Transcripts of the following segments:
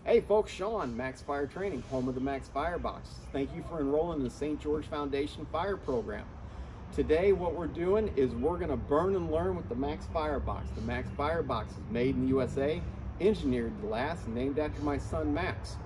Hey folks, Sean, Max Fire Training, home of the Max Firebox. Thank you for enrolling in the St. George Foundation Fire Program. Today what we're doing is we're going to burn and learn with the Max Firebox. The Max Firebox is made in the USA, engineered to last, and named after my son Max.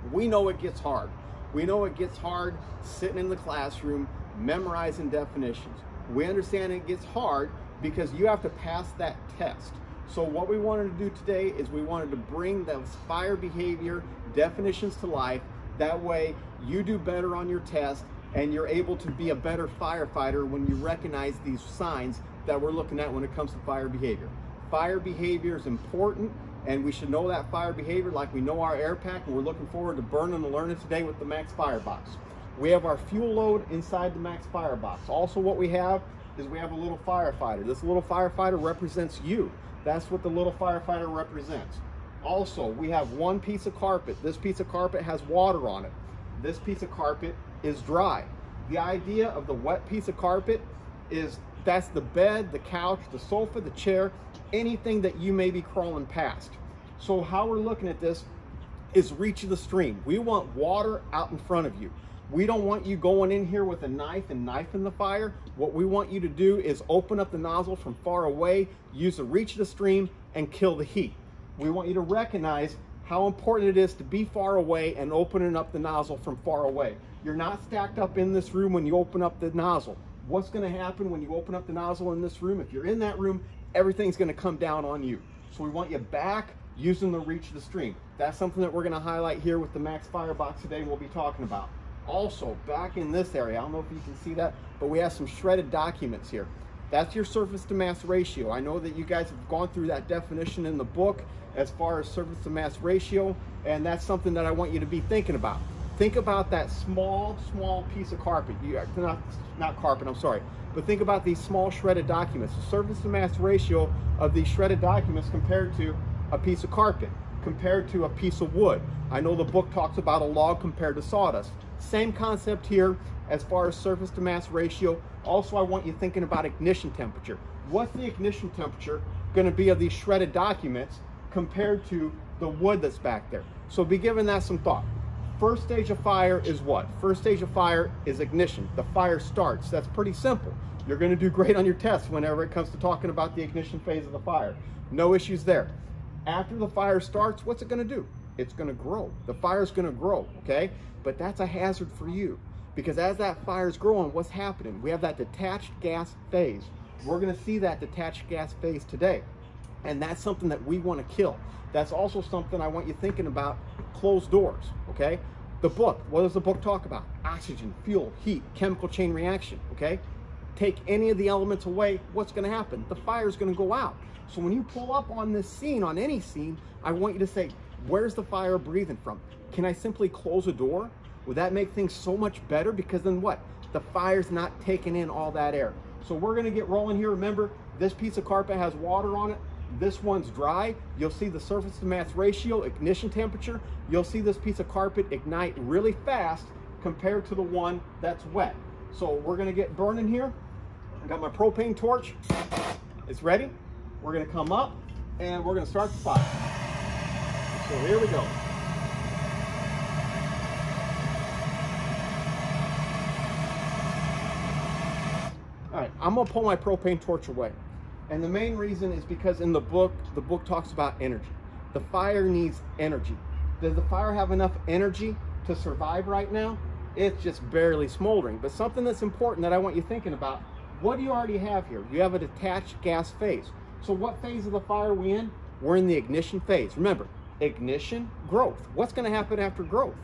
We know it gets hard. We know it gets hard sitting in the classroom, memorizing definitions. We understand it gets hard because you have to pass that test. So what we wanted to do today is we wanted to bring those fire behavior definitions to life. That way you do better on your test and you're able to be a better firefighter when you recognize these signs that we're looking at when it comes to fire behavior. Fire behavior is important, and we should know that fire behavior like we know our air pack, and we're looking forward to burning and learning today with the Max Firebox. We have our fuel load inside the Max Firebox. Also what we have is we have a little firefighter. This little firefighter represents you. That's what the little firefighter represents. Also, we have one piece of carpet. This piece of carpet has water on it. This piece of carpet is dry. The idea of the wet piece of carpet is that's the bed, the couch, the sofa, the chair, anything that you may be crawling past. So how we're looking at this is reach of the stream. We want water out in front of you. We don't want you going in here with a knife and knifing the fire. What we want you to do is open up the nozzle from far away, use the reach of the stream, and kill the heat. We want you to recognize how important it is to be far away and opening up the nozzle from far away. You're not stacked up in this room when you open up the nozzle. What's going to happen when you open up the nozzle in this room? If you're in that room, everything's going to come down on you. So we want you back using the reach of the stream. That's something that we're going to highlight here with the Max Firebox today we'll be talking about. Also, back in this area, I don't know if you can see that, but we have some shredded documents here. That's your surface to mass ratio. I know that you guys have gone through that definition in the book as far as surface to mass ratio, and that's something that I want you to be thinking about. Think about that small piece of carpet. Not carpet, I'm sorry. But think about these small shredded documents. The surface to mass ratio of these shredded documents compared to a piece of carpet, compared to a piece of wood. I know the book talks about a log compared to sawdust. Same concept here as far as surface to mass ratio. Also, I want you thinking about ignition temperature. What's the ignition temperature going to be of these shredded documents compared to the wood that's back there? So be giving that some thought. First stage of fire is what? First stage of fire is ignition. The fire starts. That's pretty simple. You're going to do great on your test whenever it comes to talking about the ignition phase of the fire. No issues there. After the fire starts, what's it going to do? It's going to grow. The fire's going to grow, okay? But that's a hazard for you, because as that fire's growing, what's happening? We have that detached gas phase. We're going to see that detached gas phase today, and that's something that we want to kill. That's also something I want you thinking about, closed doors, okay? The book, what does the book talk about? Oxygen, fuel, heat, chemical chain reaction, okay? Take any of the elements away, what's going to happen? The fire's going to go out. So when you pull up on this scene, on any scene, I want you to say, where's the fire breathing from? Can I simply close a door? Would that make things so much better? Because then what? The fire's not taking in all that air. So we're going to get rolling here. Remember, this piece of carpet has water on it. This one's dry. You'll see the surface to mass ratio, ignition temperature. You'll see this piece of carpet ignite really fast compared to the one that's wet. So we're going to get burning here. I got my propane torch. It's ready. We're going to come up and we're going to start the fire. So here we go. All right, I'm gonna pull my propane torch away. And the main reason is because in the book talks about energy. The fire needs energy. Does the fire have enough energy to survive right now? It's just barely smoldering. But something that's important that I want you thinking about, what do you already have here? You have a detached gas phase. So what phase of the fire are we in? We're in the ignition phase. Remember, ignition, growth. What's gonna happen after growth?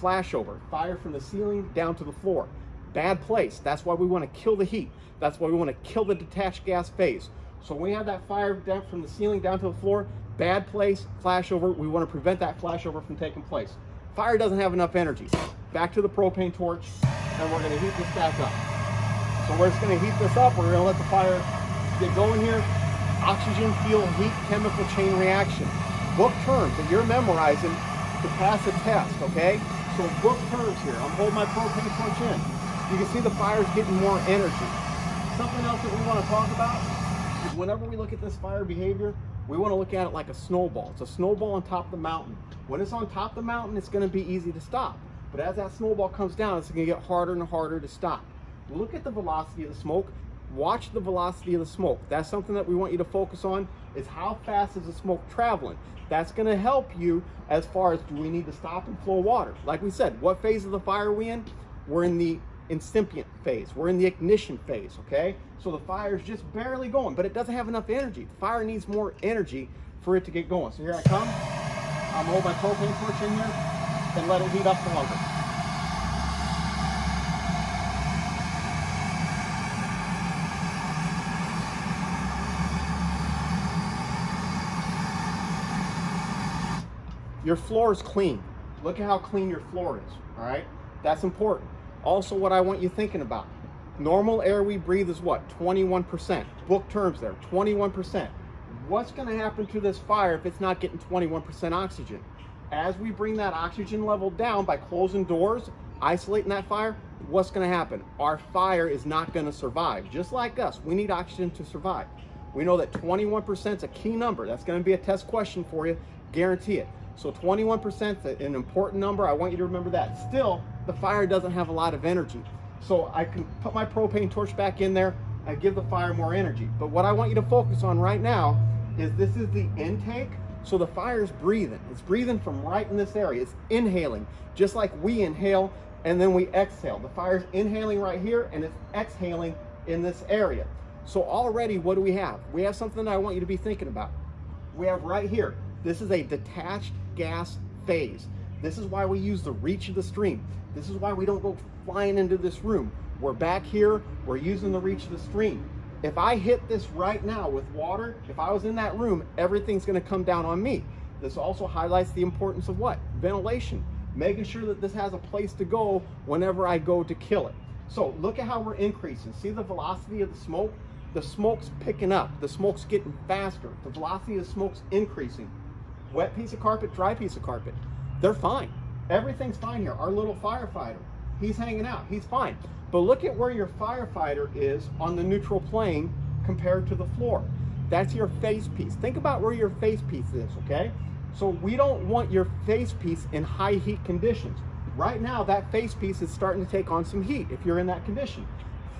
Flashover, fire from the ceiling down to the floor. Bad place. That's why we want to kill the heat. That's why we want to kill the detached gas phase. So when we have that fire down from the ceiling down to the floor, bad place, flashover, we want to prevent that flashover from taking place. Fire doesn't have enough energy. Back to the propane torch, and we're going to heat this back up. So we're just going to heat this up. We're going to let the fire get going here. Oxygen, fuel, heat, chemical chain reaction. Book terms that you're memorizing to pass a test, okay? So book terms here. I'm holding my propane torch in. You can see the fire's getting more energy. Something else that we want to talk about is whenever we look at this fire behavior, We want to look at it like a snowball. It's a snowball on top of the mountain. When it's on top of the mountain, it's going to be easy to stop. But as that snowball comes down, it's going to get harder and harder to stop. Look at the velocity of the smoke. Watch the velocity of the smoke. That's something that we want you to focus on, is how fast is the smoke traveling. That's going to help you as far as, do we need to stop and flow water? Like we said, what phase of the fire are we in? We're in the incipient phase. We're in the ignition phase, okay? So the fire is just barely going, but it doesn't have enough energy. The fire needs more energy for it to get going. So here I come. I'm going to hold my propane torch in here and let it heat up longer. Your floor is clean. Look at how clean your floor is, all right? That's important. Also, what I want you thinking about, normal air we breathe is what? 21%. Book terms there, 21%. What's gonna happen to this fire if it's not getting 21% oxygen? As we bring that oxygen level down by closing doors, isolating that fire, what's gonna happen? Our fire is not gonna survive. Just like us, we need oxygen to survive. We know that 21% is a key number. That's gonna be a test question for you, guarantee it. So 21% is an important number. I want you to remember that. Still, the fire doesn't have a lot of energy. So I can put my propane torch back in there and give the fire more energy. But what I want you to focus on right now is this is the intake. So the fire is breathing. It's breathing from right in this area. It's inhaling, just like we inhale and then we exhale. The fire's inhaling right here and it's exhaling in this area. So already, what do we have? We have something that I want you to be thinking about. We have right here, this is a detached gas phase. This is why we use the reach of the stream. This is why we don't go flying into this room. We're back here, we're using the reach of the stream. If I hit this right now with water, if I was in that room, everything's gonna come down on me. This also highlights the importance of what? Ventilation. Making sure that this has a place to go whenever I go to kill it. So look at how we're increasing. See the velocity of the smoke? The smoke's picking up. The smoke's getting faster. The velocity of the smoke's increasing. Wet piece of carpet, dry piece of carpet, they're fine. Everything's fine here. Our little firefighter, he's hanging out, he's fine. But look at where your firefighter is on the neutral plane compared to the floor. That's your face piece. Think about where your face piece is, okay? So we don't want your face piece in high heat conditions. Right now, that face piece is starting to take on some heat if you're in that condition.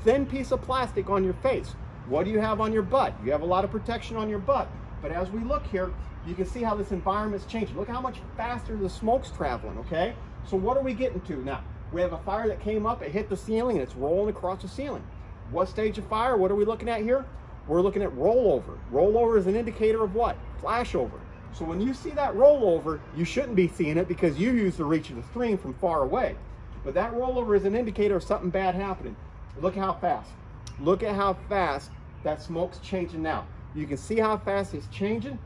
Thin piece of plastic on your face. What do you have on your butt? You have a lot of protection on your butt. But as we look here, you can see how this environment's changing. Look how much faster the smoke's traveling, okay? So what are we getting to now? We have a fire that came up, it hit the ceiling, and it's rolling across the ceiling. What stage of fire? What are we looking at here? We're looking at rollover. Rollover is an indicator of what? Flashover. So when you see that rollover, you shouldn't be seeing it because you use the reach of the stream from far away. But that rollover is an indicator of something bad happening. Look how fast. Look at how fast that smoke's changing now. You can see how fast it's changing.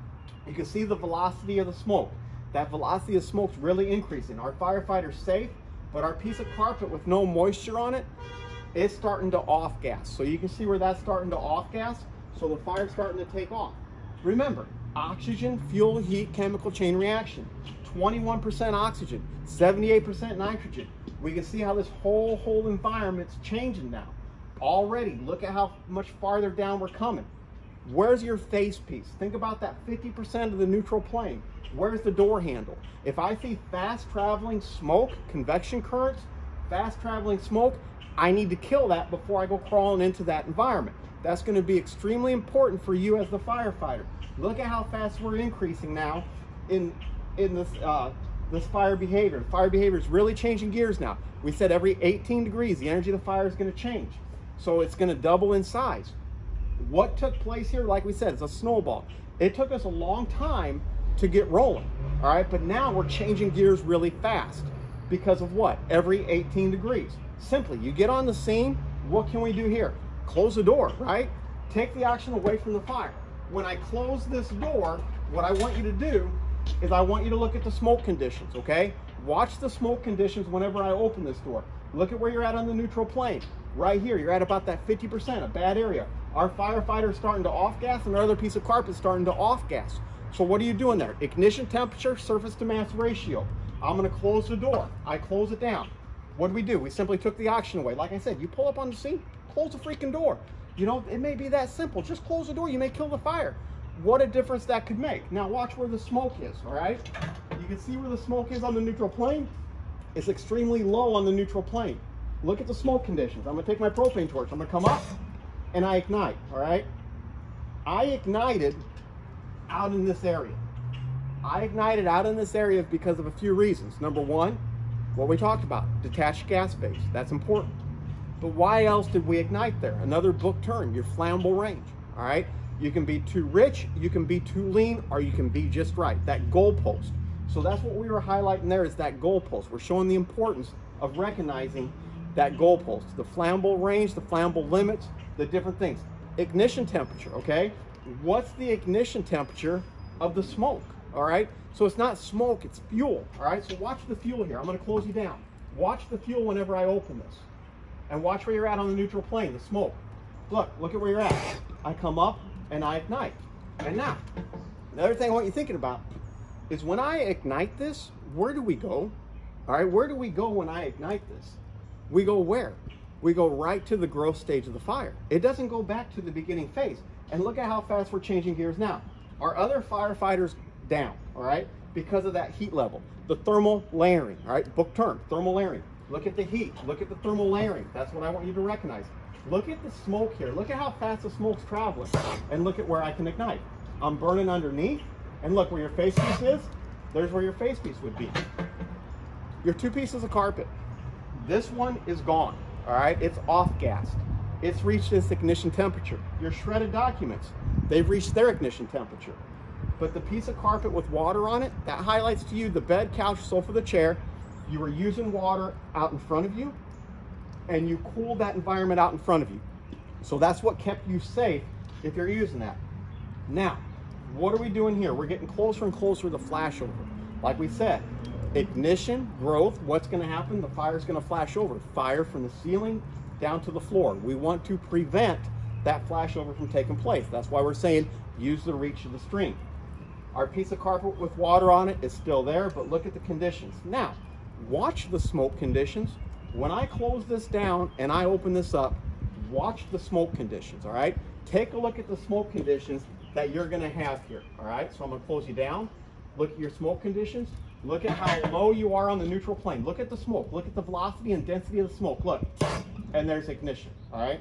You can see the velocity of the smoke. That velocity of smoke's really increasing. Our firefighter's safe, but our piece of carpet with no moisture on it, it's starting to off gas. So you can see where that's starting to off gas. So the fire's starting to take off. Remember, oxygen, fuel, heat, chemical chain reaction. 21% oxygen, 78% nitrogen. We can see how this whole environment's changing now. Already, look at how much farther down we're coming. Where's your face piece? Think about that 50% of the neutral plane. Where's the door handle? If I see fast traveling smoke, convection currents, fast traveling smoke, I need to kill that before I go crawling into that environment. That's going to be extremely important for you as the firefighter. Look at how fast we're increasing now in this fire behavior. Fire behavior is really changing gears now. We said every 18 degrees, the energy of the fire is going to change. So it's going to double in size. What took place here, like we said, it's a snowball. It took us a long time to get rolling, all right? But now we're changing gears really fast because of what? Every 18 degrees. Simply, you get on the scene, what can we do here? Close the door, right? Take the oxygen away from the fire. When I close this door, what I want you to do is I want you to look at the smoke conditions, okay? Watch the smoke conditions whenever I open this door. Look at where you're at on the neutral plane. Right here, you're at about that 50%, a bad area. Our firefighter is starting to off gas and our other piece of carpet is starting to off gas. So what are you doing there? Ignition temperature, surface to mass ratio. I'm gonna close the door. I close it down. What do? We simply took the oxygen away. Like I said, you pull up on the scene, close the freaking door. You know, it may be that simple. Just close the door, you may kill the fire. what a difference that could make. Now watch where the smoke is, all right? You can see where the smoke is on the neutral plane. It's extremely low on the neutral plane. Look at the smoke conditions. I'm gonna take my propane torch, I'm gonna come up and I ignite, all right? I ignited out in this area. I ignited out in this area because of a few reasons. Number one, what we talked about, detached gas phase, that's important. But why else did we ignite there? Another book term, your flammable range, all right? You can be too rich, you can be too lean, or you can be just right, that goalpost. So that's what we were highlighting there, is that goalpost. We're showing the importance of recognizing that goalpost, the flammable range, the flammable limits, the different things. Ignition temperature, okay? What's the ignition temperature of the smoke, all right? So it's not smoke, it's fuel, all right? So watch the fuel here. I'm gonna close you down. Watch the fuel whenever I open this. And watch where you're at on the neutral plane, the smoke. Look at where you're at. I come up and I ignite. And now, another thing I want you thinking about is when I ignite this, where do we go? All right, where do we go when I ignite this? We go where? We go right to the growth stage of the fire. It doesn't go back to the beginning phase. And look at how fast we're changing gears now. Our other firefighters down, all right, because of that heat level. The thermal layering, all right, book term, thermal layering. Look at the heat, look at the thermal layering. That's what I want you to recognize. Look at the smoke here. Look at how fast the smoke's traveling. And look at where I can ignite. I'm burning underneath. And look where your face piece is. There's where your face piece would be. Your two pieces of carpet. This one is gone, all right? It's off-gassed. It's reached its ignition temperature. Your shredded documents, they've reached their ignition temperature. But the piece of carpet with water on it, that highlights to you the bed, couch, sofa, the chair. You were using water out in front of you, and you cooled that environment out in front of you. So that's what kept you safe if you're using that. Now, what are we doing here? We're getting closer and closer to the flashover. Like we said, ignition, growth, what's gonna happen? The fire's gonna flash over. Fire from the ceiling down to the floor. We want to prevent that flashover from taking place. That's why we're saying use the reach of the stream. Our piece of carpet with water on it is still there, but look at the conditions. Now, watch the smoke conditions. When I close this down and I open this up, watch the smoke conditions, all right? Take a look at the smoke conditions that you're gonna have here, all right? So I'm gonna close you down. Look at your smoke conditions. Look at how low you are on the neutral plane. Look at the smoke. Look at the velocity and density of the smoke. Look, and there's ignition, all right?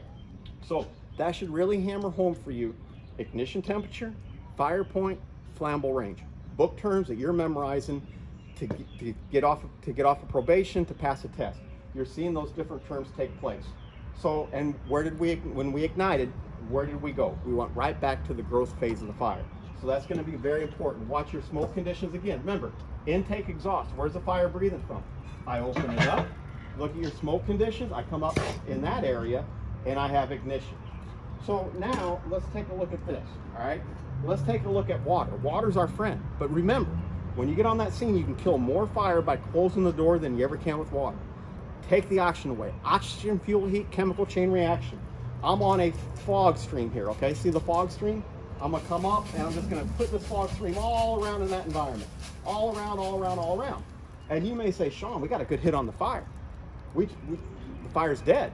So that should really hammer home for you ignition temperature, fire point, flammable range. Book terms that you're memorizing to get off of probation, to pass a test. You're seeing those different terms take place. So, and when we ignited, where did we go? We went right back to the growth phase of the fire. So that's gonna be very important. Watch your smoke conditions again. Remember, intake, exhaust. Where's the fire breathing from? I open it up, look at your smoke conditions. I come up in that area and I have ignition. So now let's take a look at this, all right? Let's take a look at water. Water's our friend. But remember, when you get on that scene, you can kill more fire by closing the door than you ever can with water. Take the oxygen away. Oxygen, fuel, heat, chemical chain reaction. I'm on a fog stream here, okay? See the fog stream? I'm gonna come up and I'm just gonna put this fog stream all around in that environment. All around, all around, all around. And you may say, Sean, we got a good hit on the fire. The fire's dead.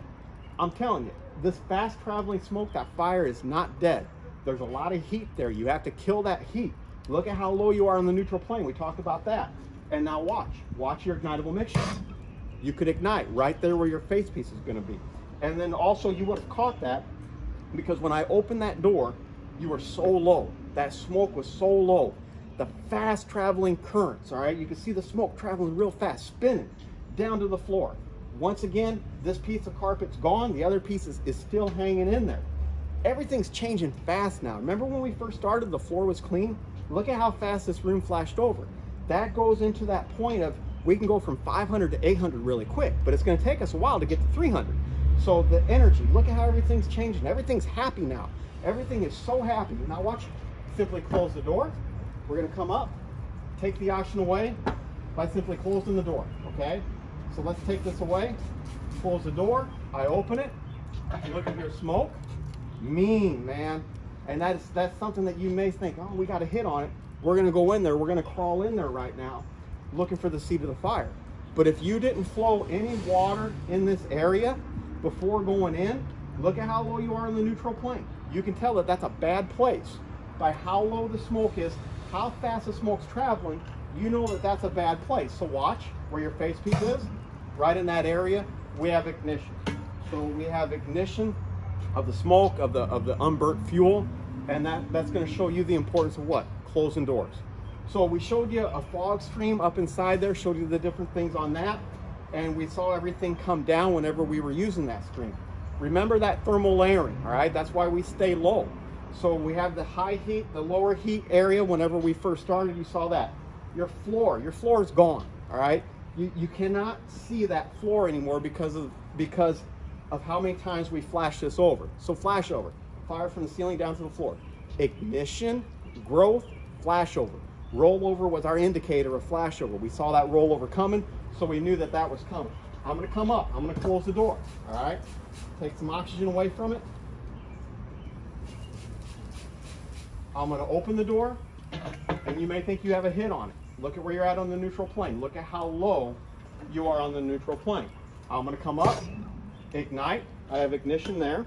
I'm telling you, this fast traveling smoke, that fire is not dead. There's a lot of heat there. You have to kill that heat. Look at how low you are on the neutral plane. We talked about that. And now watch your ignitable mixture. You could ignite right there where your face piece is gonna be. And then also you would have caught that because when I opened that door, you were so low. That smoke was so low. The fast traveling currents, all right? You can see the smoke traveling real fast, spinning down to the floor. Once again, this piece of carpet's gone. The other piece is still hanging in there. Everything's changing fast now. Remember when we first started, the floor was clean? Look at how fast this room flashed over. That goes into that point of we can go from 500 to 800 really quick, but it's gonna take us a while to get to 300. So the energy, look at how everything's changing. Everything's happy now. Everything is so happy. Now watch, simply close the door. We're gonna come up, take the oxygen away by simply closing the door, okay? So let's take this away, close the door, I open it, look at your smoke, mean, man. And that's something that you may think, oh, we got a hit on it. We're gonna go in there, we're gonna crawl in there right now, looking for the seat of the fire. But if you didn't flow any water in this area before going in, look at how low you are in the neutral plane. You can tell that that's a bad place by how low the smoke is, how fast the smoke's traveling, you know that that's a bad place. So watch where your face piece is. Right in that area, we have ignition. So we have ignition of the smoke, of the unburnt fuel, and that's going to show you the importance of what? Closing doors. So we showed you a fog stream up inside there, showed you the different things on that, and we saw everything come down whenever we were using that stream. Remember that thermal layering, all right? That's why we stay low. So we have the high heat, the lower heat area. Whenever we first started, you saw that. Your floor is gone, all right? You cannot see that floor anymore because of how many times we flashed this over. So flashover, fire from the ceiling down to the floor. Ignition, growth, flashover. Rollover was our indicator of flashover. We saw that rollover coming, so we knew that that was coming. I'm gonna come up, I'm gonna close the door, all right? Take some oxygen away from it. I'm gonna open the door, and you may think you have a hit on it. Look at where you're at on the neutral plane. Look at how low you are on the neutral plane. I'm gonna come up, ignite. I have ignition there.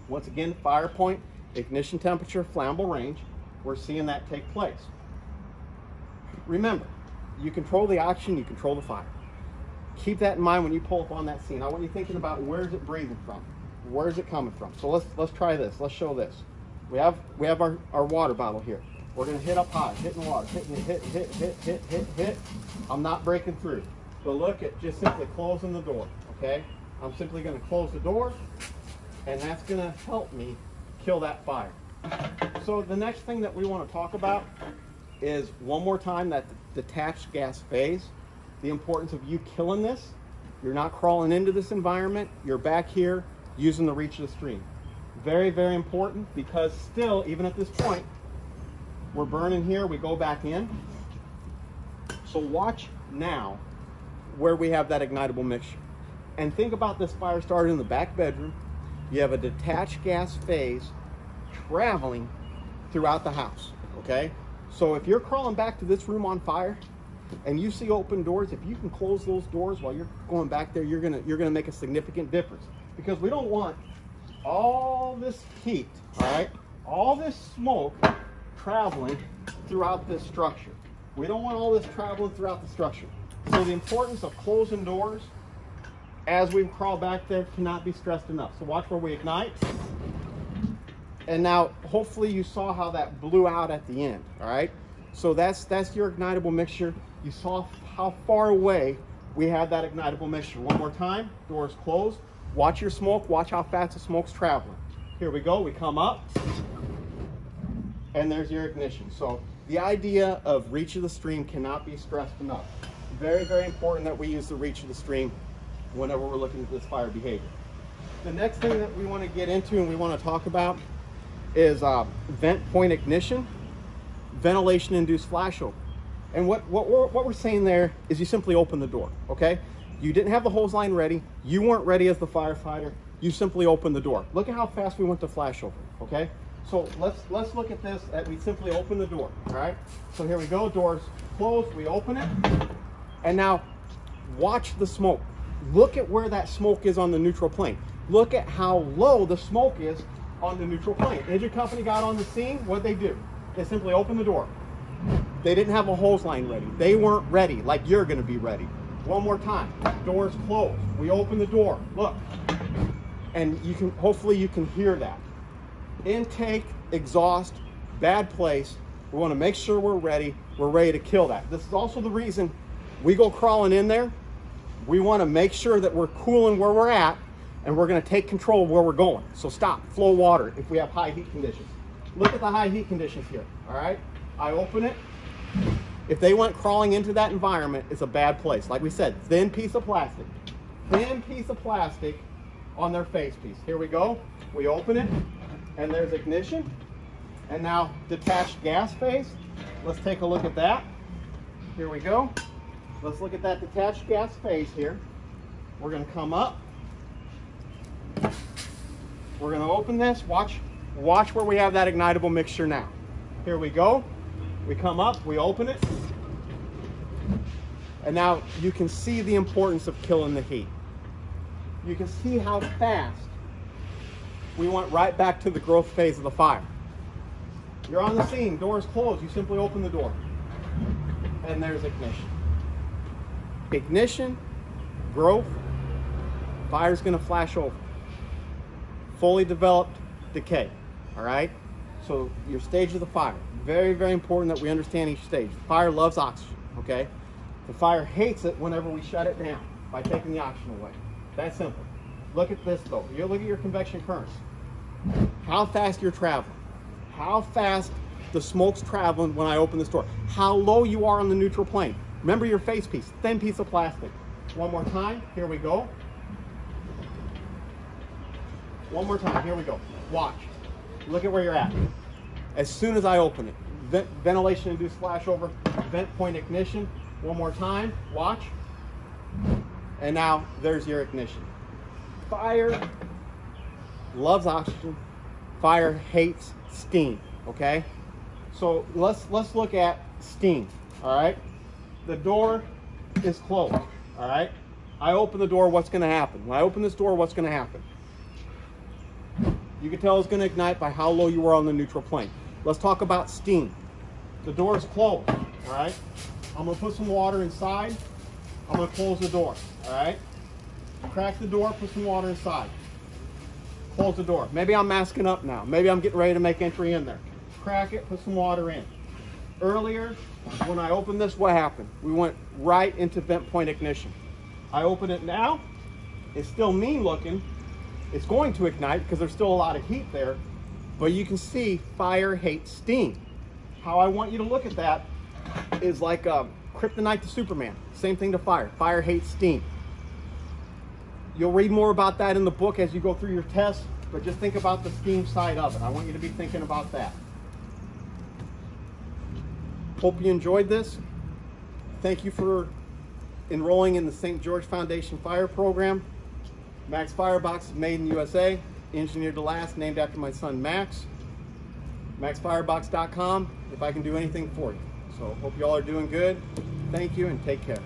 Once again, fire point, ignition temperature, flammable range. We're seeing that take place. Remember, you control the oxygen, you control the fire. Keep that in mind when you pull up on that scene. I want you thinking about where is it breathing from? Where is it coming from? So let's try this. Let's show this. We have our water bottle here. We're gonna hit up high, hitting the water, hit. I'm not breaking through. But look at just simply closing the door, okay? I'm simply gonna close the door, and that's gonna help me kill that fire. So the next thing that we wanna talk about is, one more time, that detached gas phase. The importance of you killing this. You're not crawling into this environment. You're back here using the reach of the stream. Very, very important, because still, even at this point, we're burning here, we go back in. So watch now where we have that ignitable mixture. And think about this fire started in the back bedroom. You have a detached gas phase traveling throughout the house, okay? So if you're crawling back to this room on fire and you see open doors, if you can close those doors while you're going back there, you're gonna make a significant difference. Because we don't want all this heat, all right, all this smoke traveling throughout this structure. We don't want all this traveling throughout the structure. So the importance of closing doors as we crawl back there cannot be stressed enough. So watch where we ignite. And now, hopefully you saw how that blew out at the end, all right? So that's your ignitable mixture. You saw how far away we had that ignitable mixture. One more time, doors closed. Watch your smoke, watch how fast the smoke's traveling. Here we go, we come up, and there's your ignition. So the idea of reach of the stream cannot be stressed enough. Very, very important that we use the reach of the stream whenever we're looking at this fire behavior. The next thing that we want to get into and we want to talk about is vent point ignition, ventilation induced flashover. And what we're saying there is you simply open the door, okay? You didn't have the hose line ready. You weren't ready as the firefighter. You simply opened the door. Look at how fast we went to flashover, okay? So let's look at this. We simply open the door, all right? So here we go, doors closed, we open it. And now watch the smoke. Look at where that smoke is on the neutral plane. Look at how low the smoke is on the neutral plane. Engine company got on the scene, what'd they do? They simply opened the door. They didn't have a hose line ready. They weren't ready like you're gonna be ready. One more time, doors closed. We open the door, look. And hopefully you can hear that. Intake, exhaust, bad place. We wanna make sure we're ready to kill that. This is also the reason we go crawling in there. We wanna make sure that we're cooling where we're at, and we're gonna take control of where we're going. So stop, flow water if we have high heat conditions. Look at the high heat conditions here, all right? I open it. If they went crawling into that environment, it's a bad place. Like we said, thin piece of plastic on their face piece. Here we go, we open it, and there's ignition. And now detached gas phase. Let's take a look at that. Here we go. Let's look at that detached gas phase here. We're gonna come up. We're gonna open this, watch where we have that ignitable mixture now. Here we go. We come up, we open it. And now you can see the importance of killing the heat. You can see how fast we went right back to the growth phase of the fire. You're on the scene, door is closed, you simply open the door. And there's ignition. Ignition, growth, fire's gonna flash over. Fully developed decay, all right? So your stage of the fire, very, very important that we understand each stage. The fire loves oxygen, okay? The fire hates it whenever we shut it down by taking the oxygen away. That's simple. Look at this though. You look at your convection currents. How fast you're traveling. How fast the smoke's traveling when I open this door. How low you are on the neutral plane. Remember your face piece, thin piece of plastic. One more time, here we go. One more time, here we go. Watch. Look at where you're at. As soon as I open it, ventilation induced flashover, vent point ignition. One more time, watch. And now there's your ignition. Fire loves oxygen. Fire hates steam, okay? So let's look at steam, all right? The door is closed, all right? I open the door, what's gonna happen? When I open this door, what's gonna happen? You can tell it's gonna ignite by how low you are on the neutral plane. Let's talk about steam. The door is closed, all right? I'm gonna put some water inside. I'm gonna close the door, all right? Crack the door, put some water inside. Close the door. Maybe I'm masking up now. Maybe I'm getting ready to make entry in there. Crack it, put some water in. Earlier, when I opened this, what happened? We went right into vent point ignition. I open it now. It's still mean looking. It's going to ignite because there's still a lot of heat there, but you can see fire hates steam. How I want you to look at that is like kryptonite to Superman. Same thing to fire. Fire hates steam. You'll read more about that in the book as you go through your test, but just think about the steam side of it. I want you to be thinking about that. Hope you enjoyed this. Thank you for enrolling in the St. George Foundation Fire Program. Max Firebox is made in USA, engineered to last, named after my son Max. MaxFirebox.com if I can do anything for you. So hope you all are doing good. Thank you and take care.